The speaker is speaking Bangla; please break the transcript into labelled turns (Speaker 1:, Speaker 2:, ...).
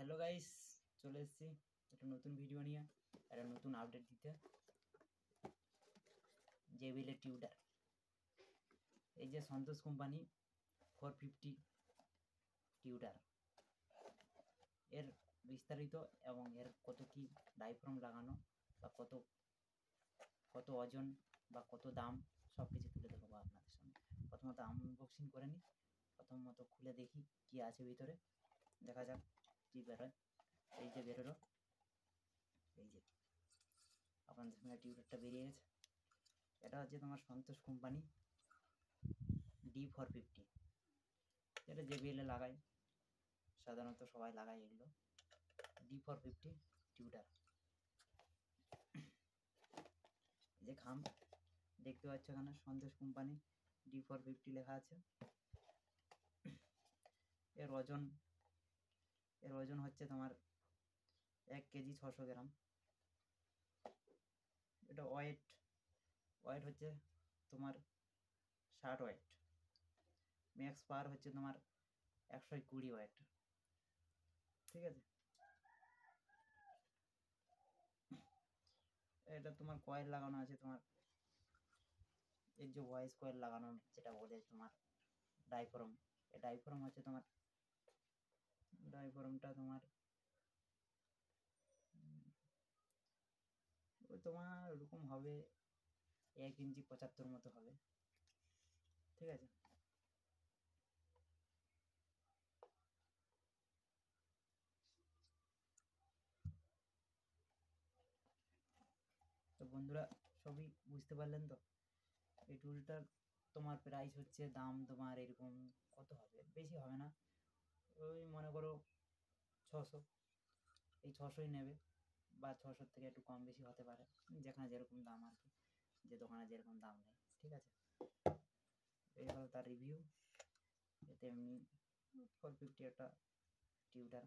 Speaker 1: হ্যালো গাইস, চলে এসেছি একটা নতুন ভিডিও নিয়ে, একটা নতুন আপডেট দিতে। JBL এর টিউটার, এই যে সন্তোষ কোম্পানি 450 টিউটার, এর বিস্তারিত এবং এর কত কি ডাইফ্রাম লাগানো বা কত ওজন বা কত দাম সব কিছু তুলে ধরবো আপনাদের সামনে। প্রথমত আনবক্সিং করে নিই, প্রথমত খুলে দেখি কি আছে ভিতরে, দেখা যাক কি বেরোয়। এই যে বেরোলো, এই যে আপনাদের সামনে টিউটারটা বেরিয়ে গেছে। এটা হচ্ছে তোমার সন্তোষ কোম্পানি D450, এটা JBL এ লাগায়, সাধারণত সবাই লাগায় এগুলো। D450 টিউটার, এই যে খাম দেখতে পাচ্ছ এখানে সন্তোষ কোম্পানি D450 লেখা আছে। এর ওজন হচ্ছে তোমার 1 কেজি 600 গ্রাম। এটা ওয়েট হচ্ছে তোমার 60 ওয়েট, ম্যাক্স পাওয়ার হচ্ছে তোমার 120 ওয়েট, ঠিক আছে। এটা তোমার কয়েল লাগানো আছে, তোমার এর যে ভয়েস কয়েল লাগানো যেটা বলে তোমার ডাইফ্রাম, এই ডাইফ্রাম হচ্ছে তোমার ডাইফ্রামটা তোমার ওরকম হবে 1 ইঞ্চি 75 মতো হবে, ঠিক আছে। তো বন্ধুরা সবই বুঝতে পারলেন তো। এই টুলটার তোমার প্রাইস হচ্ছে, দাম তোমার এরকম কত হবে, বেশি হবে না, ওই মনে করো 600, এই 600ই নেবে, বা 600 থেকে একটু কম বেশি হতে পারে, যেখানে যেরকম দাম আর কি, যে দোকানে যেরকম দাম নেয়, ঠিক আছে। এই হলো তার রিভিউ। এতে এমনি 450 একটা টিউটার